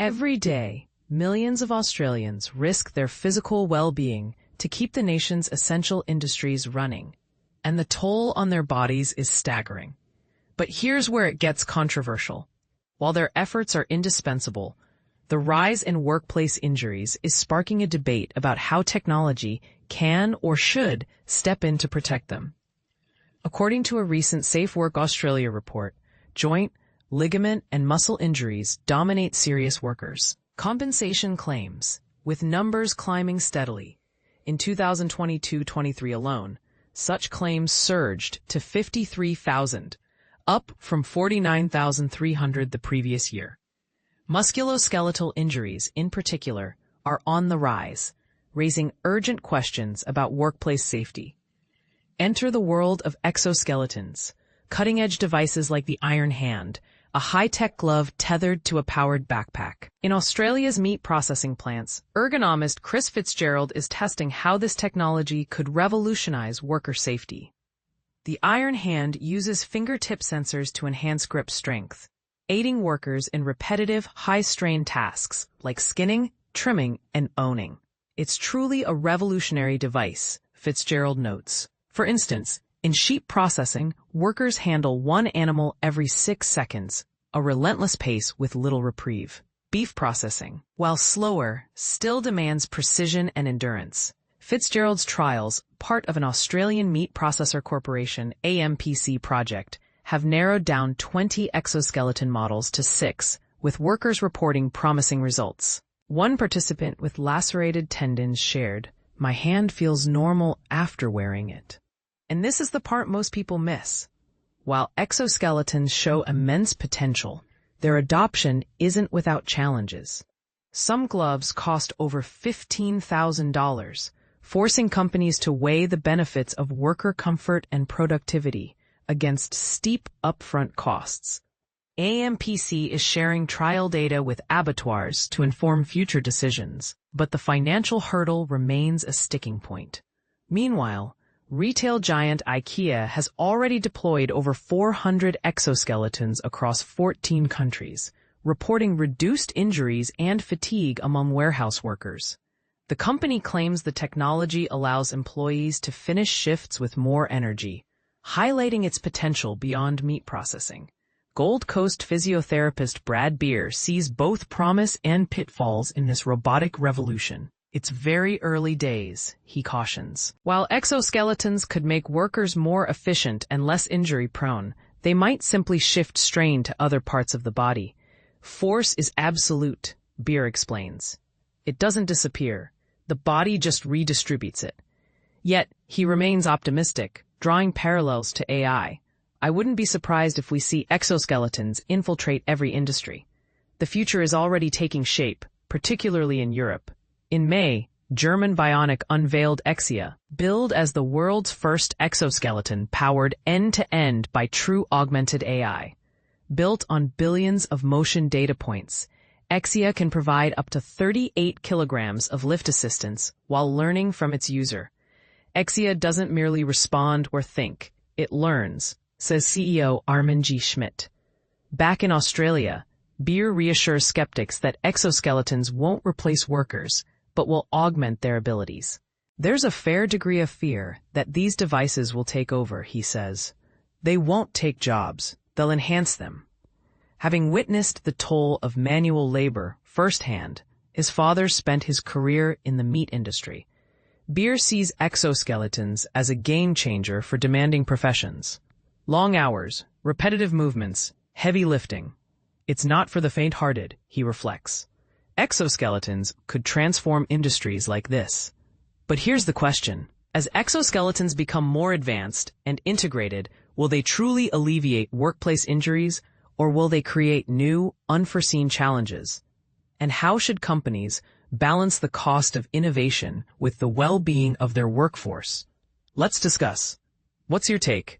Every day, millions of Australians risk their physical well-being to keep the nation's essential industries running, and the toll on their bodies is staggering. But here's where it gets controversial. While their efforts are indispensable, the rise in workplace injuries is sparking a debate about how technology can or should step in to protect them. According to a recent Safe Work Australia report, joint, ligament, and muscle injuries dominate serious workers' compensation claims, with numbers climbing steadily. In 2022-23 alone, such claims surged to 53,000, up from 49,300 the previous year. Musculoskeletal injuries, in particular, are on the rise, raising urgent questions about workplace safety. Enter the world of exoskeletons, cutting-edge devices like the Iron Hand, a high-tech glove tethered to a powered backpack. In Australia's meat processing plants, ergonomist Chris Fitzgerald is testing how this technology could revolutionize worker safety. The Iron Hand uses fingertip sensors to enhance grip strength, aiding workers in repetitive, high-strain tasks like skinning, trimming, and owning. It's truly a revolutionary device, Fitzgerald notes. For instance, in sheep processing, workers handle one animal every 6 seconds, a relentless pace with little reprieve. Beef processing, while slower, still demands precision and endurance. Fitzgerald's trials, part of an Australian Meat Processor Corporation (AMPC) project, have narrowed down 20 exoskeleton models to 6, with workers reporting promising results. One participant with lacerated tendons shared, "My hand feels normal after wearing it." And this is the part most people miss. While exoskeletons show immense potential, their adoption isn't without challenges. Some gloves cost over $15,000, forcing companies to weigh the benefits of worker comfort and productivity against steep upfront costs. AMPC is sharing trial data with abattoirs to inform future decisions, but the financial hurdle remains a sticking point. Meanwhile, retail giant Ikea has already deployed over 400 exoskeletons across 14 countries, reporting reduced injuries and fatigue among warehouse workers. The company claims the technology allows employees to finish shifts with more energy, highlighting its potential beyond meat processing. Gold Coast physiotherapist Brad Beer sees both promise and pitfalls in this robotic revolution. It's very early days, he cautions. While exoskeletons could make workers more efficient and less injury-prone, they might simply shift strain to other parts of the body. Force is absolute, Beer explains. It doesn't disappear. The body just redistributes it. Yet, he remains optimistic, drawing parallels to AI. "I wouldn't be surprised if we see exoskeletons infiltrate every industry. The future is already taking shape, particularly in Europe." In May, German Bionic unveiled Exia, billed as the world's first exoskeleton powered end-to-end by true augmented AI. Built on billions of motion data points, Exia can provide up to 38 kilograms of lift assistance while learning from its user. Exia doesn't merely respond or think, it learns, says CEO Armin G. Schmidt. Back in Australia, Beer reassures skeptics that exoskeletons won't replace workers, but will augment their abilities. There's a fair degree of fear that these devices will take over, he says. They won't take jobs, they'll enhance them. Having witnessed the toll of manual labor firsthand, his father spent his career in the meat industry. Beer sees exoskeletons as a game changer for demanding professions. Long hours, repetitive movements, heavy lifting. It's not for the faint-hearted, he reflects. Exoskeletons could transform industries like this. But here's the question. As exoskeletons become more advanced and integrated, will they truly alleviate workplace injuries, or will they create new, unforeseen challenges? And how should companies balance the cost of innovation with the well-being of their workforce? Let's discuss. What's your take?